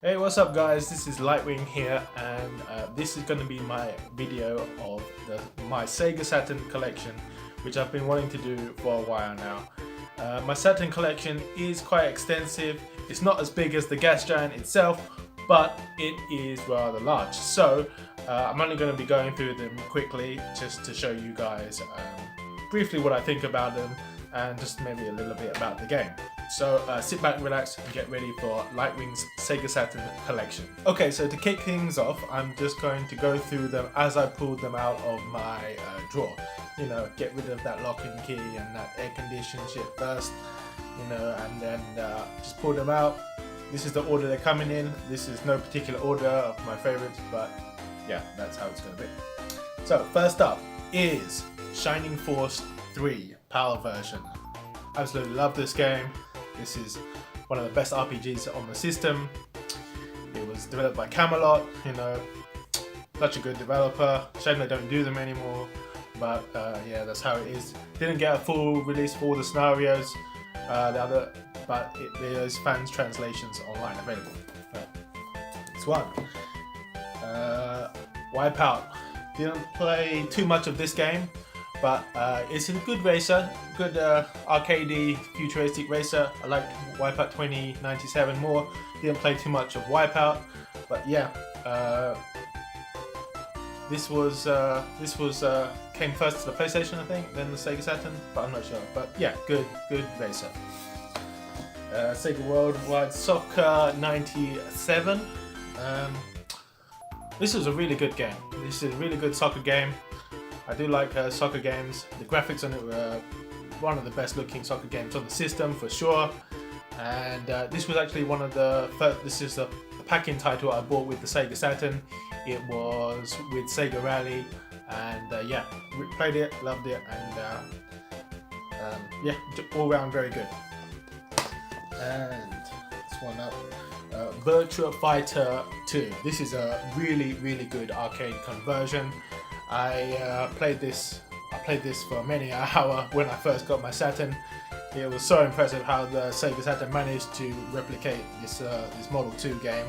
Hey, what's up guys, this is Lightwing here, and this is going to be my video of my Sega Saturn collection, which I've been wanting to do for a while now. My Saturn collection is quite extensive. It's not as big as the gas giant itself, but it is rather large. So I'm only going to be going through them quickly just to show you guys briefly what I think about them and just maybe a little bit about the game. So sit back, relax, and get ready for Lightwing's Sega Saturn collection. Okay, so to kick things off, I'm just going to go through them as I pulled them out of my drawer. You know, get rid of that lock and key and that air conditioned shit first, you know, and then just pull them out. This is the order they're coming in. This is no particular order of my favorites, but yeah, that's how it's going to be. So first up is Shining Force 3 Power version. Absolutely love this game. This is one of the best RPGs on the system. It was developed by Camelot, you know, such a good developer. Shame they don't do them anymore, but yeah, that's how it is. Didn't get a full release for all the scenarios, but there's fans translations online available. Next one, Wipeout. Didn't play too much of this game, but it's a good racer, good arcadey, futuristic racer. I liked Wipeout 2097 more. Didn't play too much of Wipeout, but yeah, this came first to the PlayStation, I think, then the Sega Saturn, but I'm not sure. But yeah, good racer. Sega Worldwide Soccer 97. This was a really good game. This is a really good soccer game. I do like soccer games. The graphics on it were one of the best looking soccer games on the system for sure. And this was actually one of the first, this is the pack-in title I bought with the Sega Saturn. It was with Sega Rally, and yeah, played it, loved it, and yeah, all round very good. And this one up, Virtua Fighter 2. This is a really good arcade conversion. I played this for many an hour when I first got my Saturn. It was so impressive how the Sega Saturn managed to replicate this Model 2 game,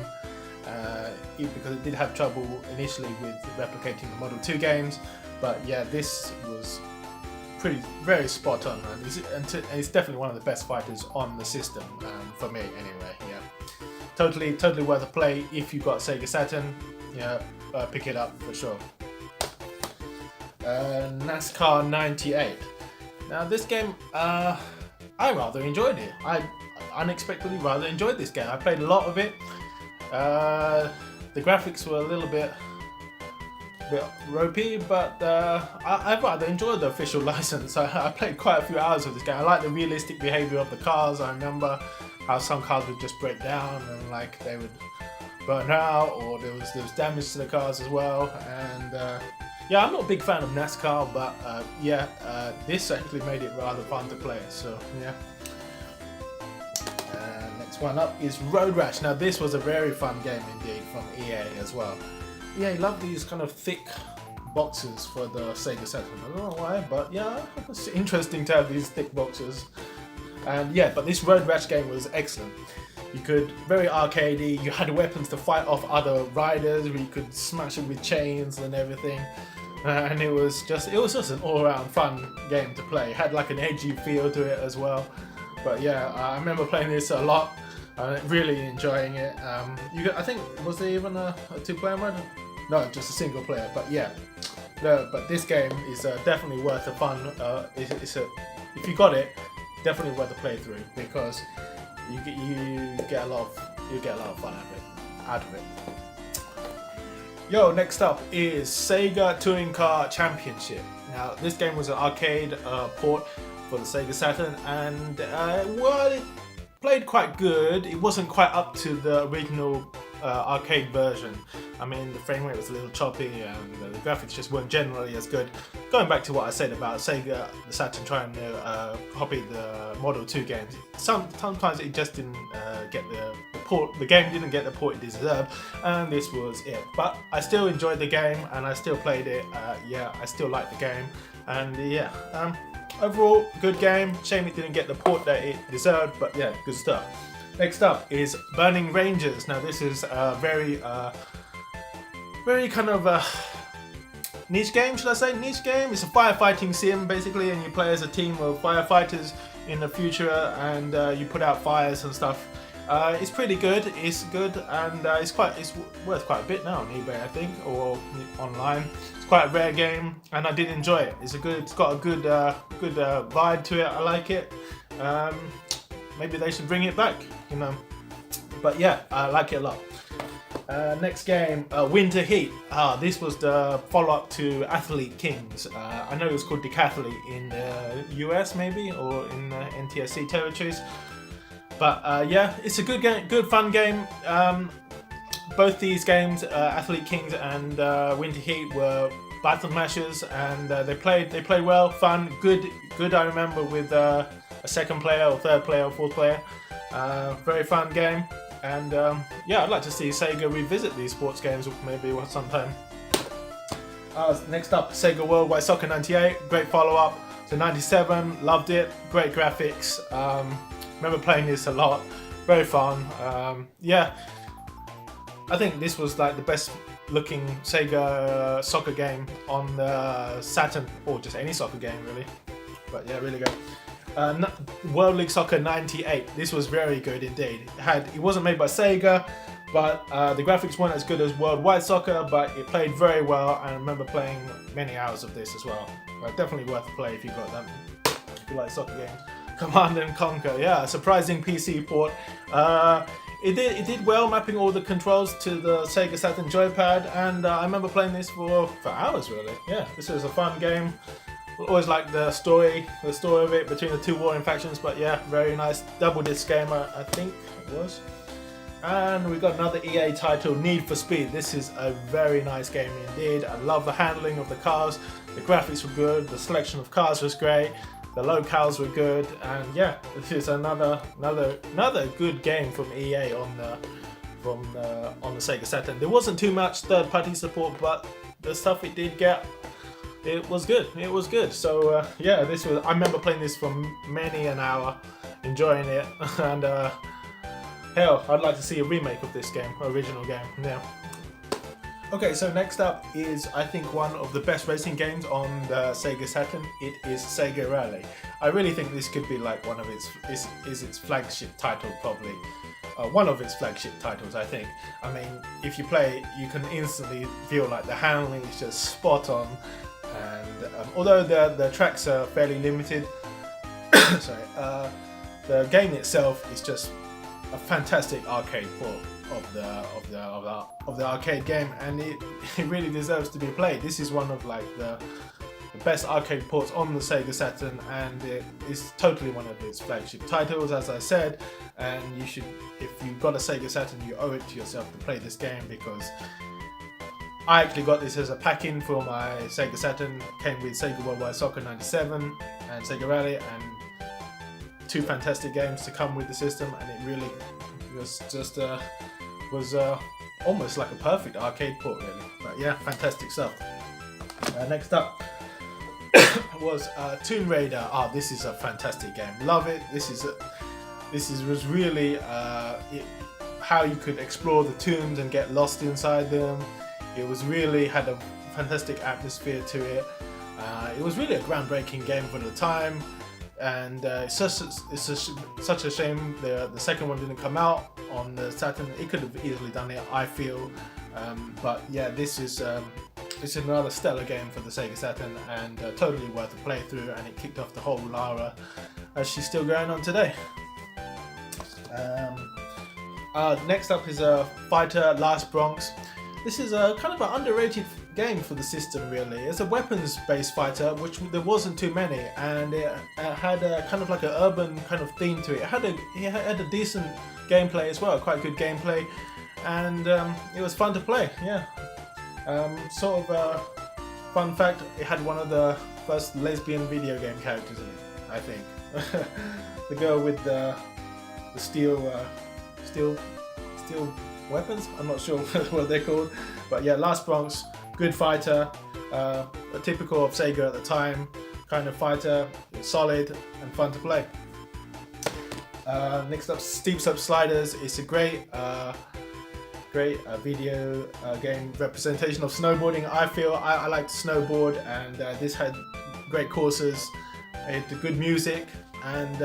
because it did have trouble initially with replicating the Model 2 games, but yeah, this was very spot on, and it's definitely one of the best fighters on the system, for me anyway. Yeah, totally worth a play if you've got Sega Saturn. Yeah, pick it up for sure. NASCAR 98. Now this game, I rather enjoyed it. I unexpectedly rather enjoyed this game. I played a lot of it. The graphics were a little bit ropey, but I rather enjoyed the official license. I played quite a few hours of this game. I like the realistic behavior of the cars. I remember how some cars would just break down and like they would burn out, or there was damage to the cars as well. And yeah, I'm not a big fan of NASCAR, but yeah, this actually made it rather fun to play. So yeah. Next one up is Road Rash. Now this was a very fun game indeed from EA as well. EA love these kind of thick boxes for the Sega Saturn. I don't know why, but yeah, it's interesting to have these thick boxes. And yeah, but this Road Rash game was excellent. You could, very arcadey, you had weapons to fight off other riders, where you could smash it with chains and everything. And it was just an all-around fun game to play. It had like an edgy feel to it as well. But yeah, I remember playing this a lot, really enjoying it. I think, was there even a two-player mode? No, just a single player. But yeah, no, but this game is definitely worth a fun. If you got it, definitely worth a playthrough, because you get a lot of fun out of it. Yo, next up is Sega Touring Car Championship. Now, this game was an arcade port for the Sega Saturn, and well, it played quite good. It wasn't quite up to the original arcade version. I mean, the frame rate was a little choppy, and the graphics just weren't generally as good. Going back to what I said about Sega the Saturn trying to copy the Model 2 games, sometimes it just didn't get the port. The game didn't get the port it deserved, and this was it. But I still enjoyed the game, and I still played it. Yeah, I still like the game, and yeah, overall good game. Shame it didn't get the port that it deserved, but yeah, good stuff. Next up is Burning Rangers. Now this is a very kind of niche game, should I say? Niche game. It's a firefighting sim basically, and you play as a team of firefighters in the future, and you put out fires and stuff. It's pretty good. It's good, and it's worth quite a bit now on eBay, I think, or online. It's quite a rare game, and I did enjoy it. It's got a good vibe to it. I like it. Maybe they should bring it back, you know. But yeah, I like it a lot. Next game, Winter Heat. This was the follow-up to Athlete Kings. I know it was called Decathlete in the US maybe, or in NTSC territories. But yeah, it's a good game, good fun game. Both these games, Athlete Kings and Winter Heat, were battle mashers, and they played well, fun, good. I remember with a second player or third player or fourth player. Very fun game. And yeah, I'd like to see Sega revisit these sports games maybe sometime. Next up, Sega Worldwide Soccer 98, great follow-up to 97, loved it, great graphics. Remember playing this a lot, very fun. Yeah, I think this was like the best looking Sega soccer game on the Saturn, or just any soccer game really. But yeah, really good. World League Soccer 98. This was very good indeed. It wasn't made by Sega, but the graphics weren't as good as Worldwide Soccer, but it played very well. I remember playing many hours of this as well. Definitely worth a play if you got them. If you like soccer games. Command and Conquer. Yeah, surprising PC port. It did well, mapping all the controls to the Sega Saturn joypad, and I remember playing this for hours really. Yeah, this was a fun game. Always like the story of it between the two warring factions, but yeah, very nice double disc game, I think it was. And we got another EA title, Need for Speed. This is a very nice game indeed. I love the handling of the cars, the graphics were good, the selection of cars was great, the locales were good, and yeah, this is another good game from EA on the Sega Saturn. There wasn't too much third-party support, but the stuff it did get, it was good. It was good. So yeah, I remember playing this for many an hour, enjoying it, and hell, I'd like to see a remake of this game, original game. Yeah. Okay, so next up is, I think, one of the best racing games on the Sega Saturn. It is Sega Rally. I really think this could be like one of its flagship title, probably. One of its flagship titles, I think. I mean, if you play it, you can instantly feel like the handling is just spot on. And although the tracks are fairly limited, sorry, the game itself is just a fantastic arcade port of the arcade game, and it really deserves to be played. This is one of like the best arcade ports on the Sega Saturn, and it is totally one of its flagship titles, as I said. And you should, if you've got a Sega Saturn, you owe it to yourself to play this game, because I actually got this as a pack-in for my Sega Saturn. Came with Sega Worldwide Soccer 97 and Sega Rally, and two fantastic games to come with the system, and it really was just almost like a perfect arcade port really. But yeah, fantastic stuff. Next up was Tomb Raider. This is a fantastic game. Love it. This was really how you could explore the tombs and get lost inside them. It was really had a fantastic atmosphere to it. It was really a groundbreaking game for the time, and it's such a shame the second one didn't come out on the Saturn. It could have easily done it, I feel. But yeah, this is another stellar game for the Sega Saturn, and totally worth a playthrough. And it kicked off the whole Lara, as she's still going on today. Next up is Fighter Last Bronx. This is a kind of an underrated game for the system really. It's a weapons-based fighter, which there wasn't too many, and it had a kind of like an urban kind of theme to it. It had a decent gameplay as well, quite good gameplay, and it was fun to play, yeah. Sort of fun fact, it had one of the first lesbian video game characters in it, I think. The girl with the steel weapons, I'm not sure what they're called, but yeah, Last Bronx, good fighter, a typical of Sega at the time kind of fighter, solid and fun to play. Next up, Steep Slope Sliders. It's a great video game representation of snowboarding. I feel I like to snowboard, and this had great courses, it had good music, and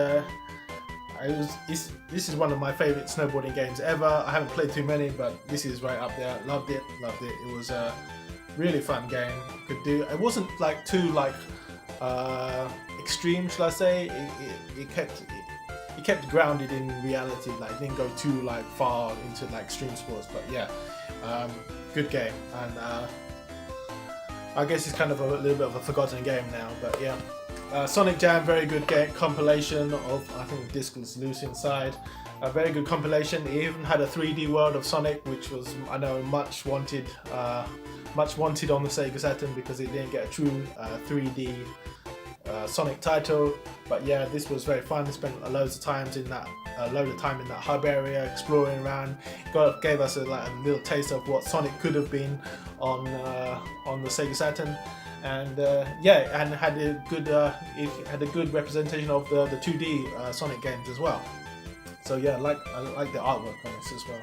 this is one of my favorite snowboarding games ever. I haven't played too many, but this is right up there. Loved it. It was a really fun game. It wasn't like too extreme, shall I say. It kept grounded in reality. Like, didn't go too far into extreme sports. But yeah, good game. And I guess it's kind of a little bit of a forgotten game now. But yeah. Sonic Jam, very good game, compilation of, I think the disc was loose inside. A very good compilation. It even had a 3D world of Sonic, which was, I know, much wanted on the Sega Saturn, because it didn't get a true 3D Sonic title. But yeah, this was very fun. I spent loads of time in that hub area, exploring around. Gave us a little taste of what Sonic could have been on the Sega Saturn. And yeah, and had a good representation of the 2D Sonic games as well. So yeah, I like the artwork on this as well.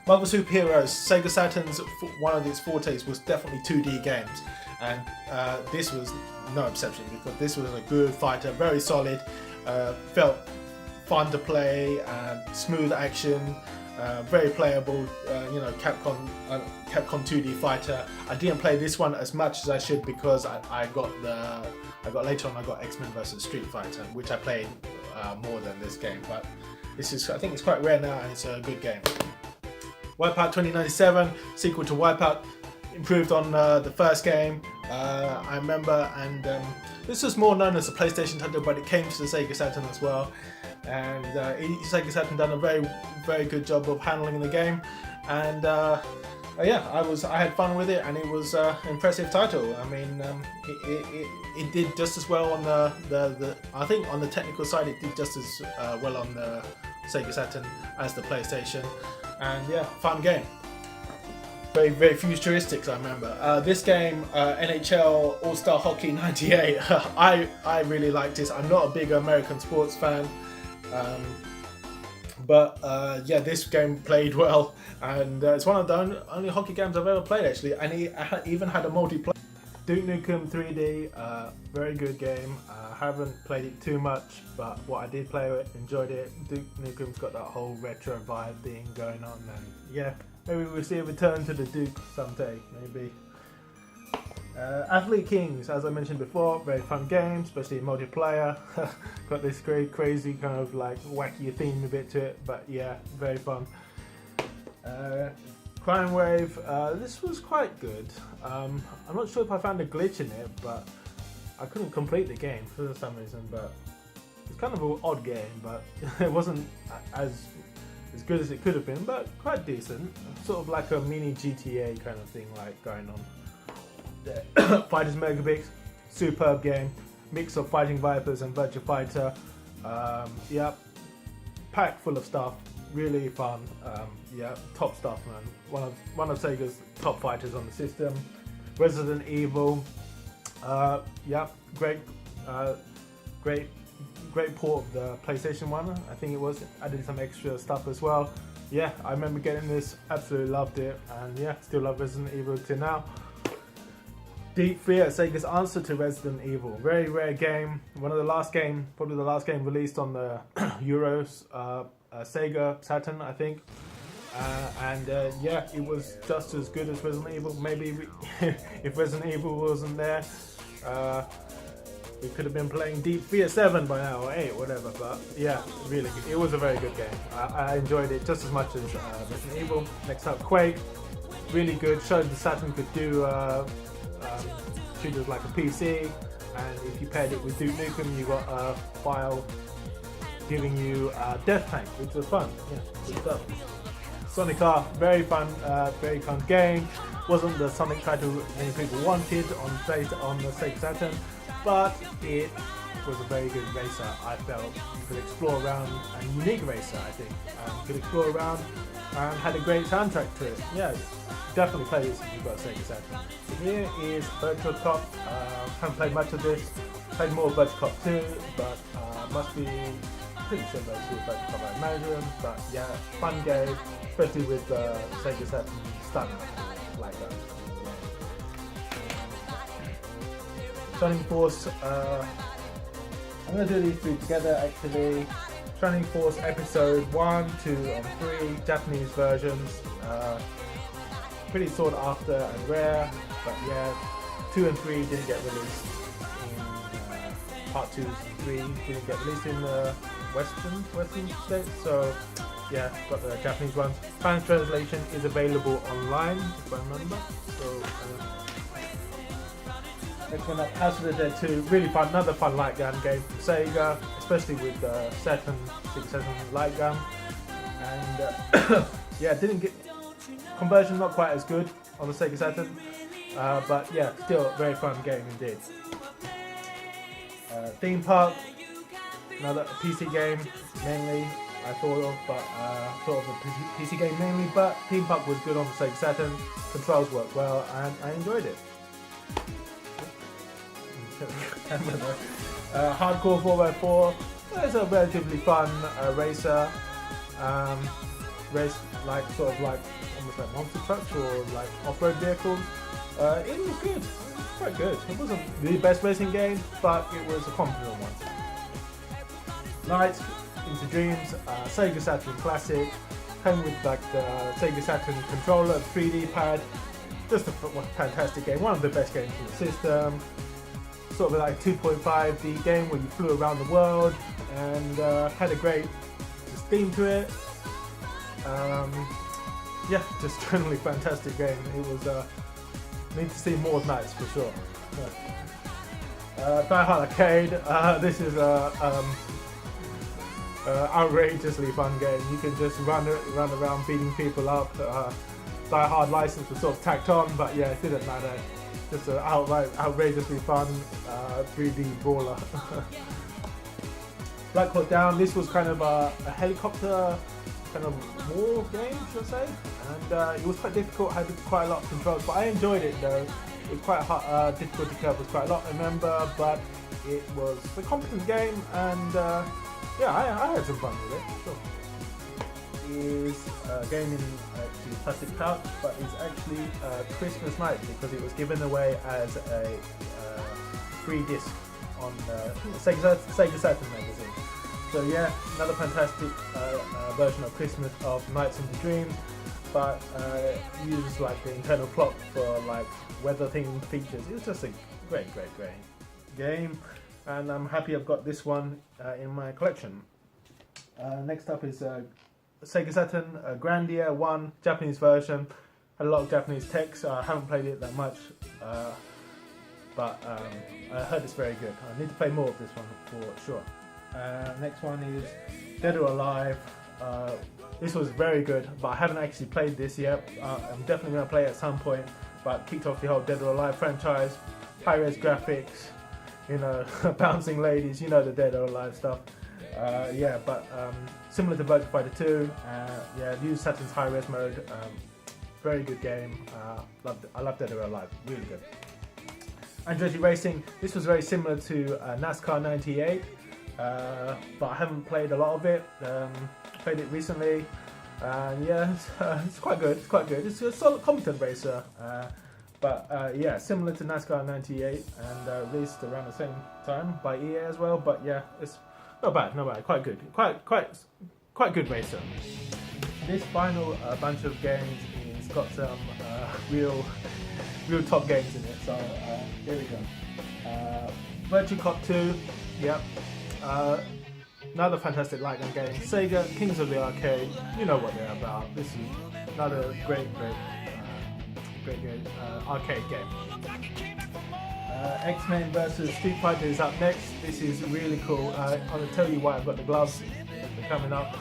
Marvel Superheroes, Sega Saturn's one of its fortes was definitely 2D games, and this was no exception, because this was a good fighter, very solid, felt fun to play, smooth action. Very playable, Capcom 2D fighter. I didn't play this one as much as I should, because I got later on I got X-Men vs Street Fighter, which I played more than this game. But I think it's quite rare now, and it's a good game. Wipeout 2097, sequel to Wipeout, improved on the first game. I remember, and this was more known as a PlayStation title, but it came to the Sega Saturn as well. And Sega Saturn done a very good job of handling the game, and yeah, I had fun with it, and it was an impressive title. I mean, it did just as well on the I think on the technical side, it did just as well on the Sega Saturn as the PlayStation, and yeah, fun game. Very futuristic, I remember. This game, NHL All-Star Hockey 98, I really liked this. I'm not a big American sports fan. But yeah, this game played well, and it's one of the only hockey games I've ever played, actually, and it even had a multiplayer. Duke Nukem 3D, very good game. Haven't played it too much, but what I did play it, enjoyed it. Duke Nukem's got that whole retro vibe thing going on, and yeah, maybe we'll see a return to the Duke someday, maybe. Athlete Kings, as I mentioned before, very fun game, especially multiplayer. Got this great crazy kind of wacky theme a bit to it, but yeah, very fun. Crime Wave, this was quite good. I'm not sure if I found a glitch in it, but I couldn't complete the game for some reason. But it's kind of an odd game, but it wasn't as good as it could have been, but quite decent. Sort of like a mini GTA kind of thing going on. Fighters Megabix, superb game, mix of Fighting Vipers and Virtua Fighter. Yeah, packed full of stuff, really fun. Yeah, top stuff, man. One of Sega's top fighters on the system. Resident Evil. Yeah, great port of the PlayStation 1. I think it was. Added some extra stuff as well. Yeah, I remember getting this. Absolutely loved it, and yeah, still love Resident Evil till now. Deep Fear, Sega's answer to Resident Evil. Very rare game. Probably the last game released on the Euros, Sega Saturn, I think. And yeah, it was just as good as Resident Evil. Maybe if Resident Evil wasn't there, we could have been playing Deep Fear 7 by now, or 8, whatever. But yeah, really good. It was a very good game. I enjoyed it just as much as Resident Evil. Next up, Quake. Really good. Showed the Saturn could do treat it like a PC, and if you paired it with Duke Nukem, you got a file giving you Death Tank, which was fun. Yeah, good stuff. Sonic R, very fun game. Wasn't the Sonic title many people wanted on the Sega Saturn, but it was a very good racer. I felt you could explore around, a unique racer, I think. You could explore around and had a great soundtrack to it. Yeah, definitely play this if you've got a Sega Saturn. So here is Virtual Cop. Haven't played much of this. Played more of Virtual Cop 2, but must be pretty similar to Virtual Command Management, but yeah, fun game, especially with Sega Saturn stunning like that. Shining Force, I'm going to do these three together actually. Shining Force episode 1, 2 and 3, Japanese versions, pretty sought after and rare, but yeah, 2 and 3 didn't get released in part 2 and 3 didn't get released in the Western states, so yeah, got the Japanese ones. Spanish translation is available online, if I remember. So next one up, House of the Dead 2, really fun, another fun light gun game from Sega, especially with the Sega Saturn light gun, and yeah, didn't get conversion, not quite as good on the Sega Saturn, but yeah, still a very fun game indeed. Theme Park, another PC game mainly, I thought of, but thought of a PC game mainly, but Theme Park was good on the Sega Saturn, controls worked well, and I enjoyed it. Hardcore 4x4, it's a relatively fun racer, race like sort of like almost like monster trucks or like off-road vehicles. It was good, it was quite good. It wasn't the best racing game, but it was a competent one. Nights into Dreams, Sega Saturn classic, came with like the Sega Saturn controller, 3D pad, just a fantastic game, one of the best games in the system. Sort of like 2.5D game where you flew around the world and had a great theme to it. Yeah, just generally fantastic game. It was need to see more Nights for sure. Die Hard Arcade. This is a outrageously fun game. You can just run around beating people up. Die Hard license was sort of tacked on, but yeah, it didn't matter. Just an outrageously fun 3D brawler. Black Hawk Down, this was kind of a helicopter kind of war game, should I say, and it was quite difficult, had quite a lot of controls, but I enjoyed it though. It was quite hard, difficulty curve was quite a lot, I remember, but it was a competent game, and yeah, I had some fun with it, sure. Is a game in actually plastic pouch, but it's actually Christmas night because it was given away as a free disc on Sega Saturn magazine. So yeah, another fantastic version of Christmas of Nights into Dreams, but uses like the internal clock for like weather themed features. It's just a great game, and I'm happy I've got this one in my collection. Next up is Sega Saturn Grandia 1 Japanese version. Had a lot of Japanese text. I haven't played it that much, but I heard it's very good. I need to play more of this one for sure. Next one is Dead or Alive. This was very good, but I haven't actually played this yet. I'm definitely going to play it at some point, but kicked off the whole Dead or Alive franchise. High-res graphics, you know, bouncing ladies, you know the Dead or Alive stuff. Yeah, but similar to Virtua Fighter 2, yeah, use Saturn's high-res mode. Very good game. I love Dead or Alive, really good. Andretti Racing, this was very similar to NASCAR 98, but I haven't played a lot of it. Played it recently, and yeah, it's quite good. It's quite good. It's a solid, competent racer. But yeah, similar to NASCAR 98 and released around the same time by EA as well. But yeah, it's not bad, quite good, quite good racer. This final bunch of games has got some real top games in it. So here we go. Virtua Cop 2, yep. Another fantastic light gun game. Sega Kings of the Arcade. You know what they're about. This is another great arcade game. X-Men vs Street Fighter is up next. This is really cool. I'm going to tell you why I've got the gloves. They're coming up.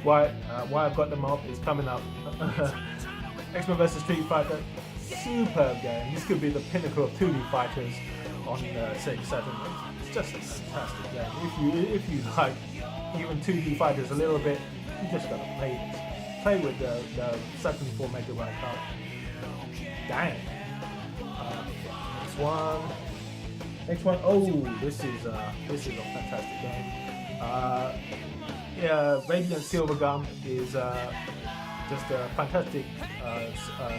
why I've got them up is coming up. X-Men vs Street Fighter. Superb game. This could be the pinnacle of 2D fighters on Sega Saturn. It's just a fantastic game. If you like even 2D fighters a little bit, you just gotta play this. Play with the Saturn 4 Mega Drive card. Dang. Next one. Oh, this is a fantastic game. Yeah, Radiant Silvergun is just a fantastic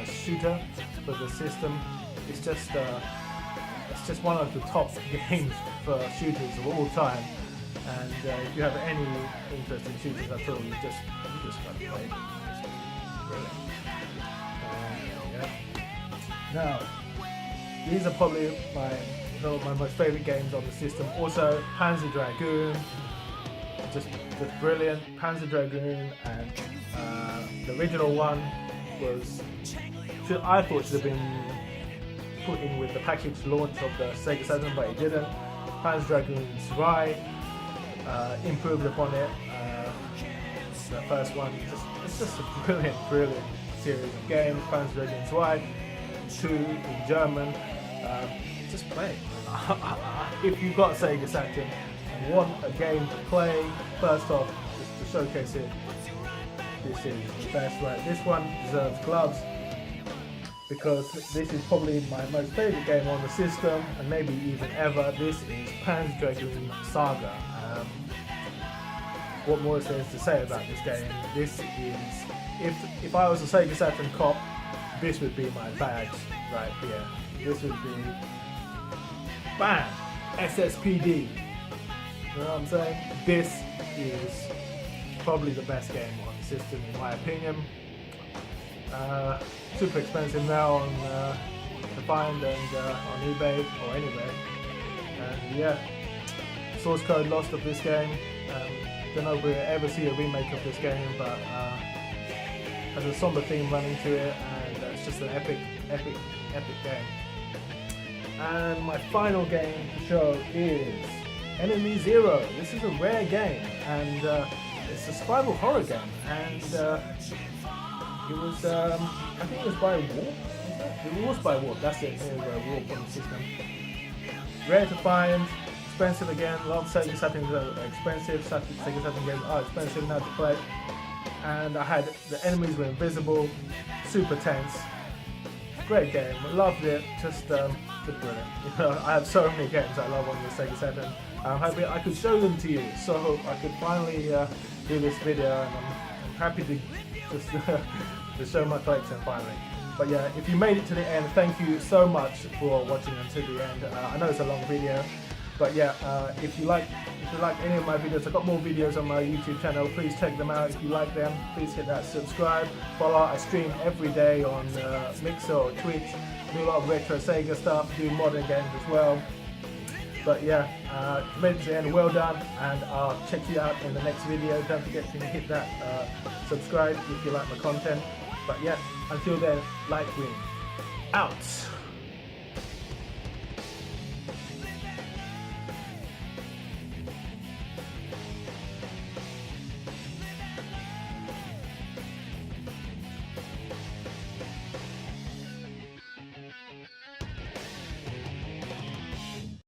shooter for the system. It's just one of the top games for shooters of all time. And if you have any interest in shooters at all, you just gotta play it. It's brilliant. Yeah. Now, these are probably my most favorite games on the system. Also, Panzer Dragoon, just brilliant. Panzer Dragoon, and the original one I thought should have been put in with the package launch of the Sega Saturn, but it didn't. Panzer Dragoon Zwei improved upon it. The first one, it's just a brilliant series of games. Panzer Dragoon Zwei, 2 in German. Just play it. If you've got a Sega Saturn and want a game to play, first off, just to showcase it, this is the best. Right, this one deserves gloves, because this is probably my most favourite game on the system, and maybe even ever. This is Panzer Dragoon Saga. What more is there to say about this game? This is, if I was a Sega Saturn cop, this would be my badge right here. This would be, bam, SSPD. You know what I'm saying? This is probably the best game on the system in my opinion. Super expensive now to find and on eBay or anywhere. And yeah, source code lost of this game. Don't know if we'll ever see a remake of this game, but has a somber theme running to it, and it's just an epic game. And my final game to show is Enemy Zero. This is a rare game, and it's a survival horror game, and it was, I think it was by Warp. It was by Warp. That's it. It was by Warp on the system. Rare to find, expensive again. A lot of Sega Saturn are expensive. Sega Saturn games are expensive now to play. And the enemies were invisible, super tense. Great game. Loved it. Just brilliant. You know, I have so many games I love on the Sega Saturn. I'm happy I could show them to you, so I could finally do this video, and I'm happy to just to show my collection finally. But yeah, if you made it to the end, thank you so much for watching until the end. I know it's a long video, but yeah, if you like any of my videos, I've got more videos on my YouTube channel. Please check them out. If you like them, please hit that subscribe. Follow. I stream every day on Mixer or Twitch. Do a lot of retro Sega stuff. Do modern games as well. But yeah, if you made it to the end, well done, and I'll check you out in the next video. Don't forget to hit that subscribe if you like my content. But yeah, until then, Lightwing out.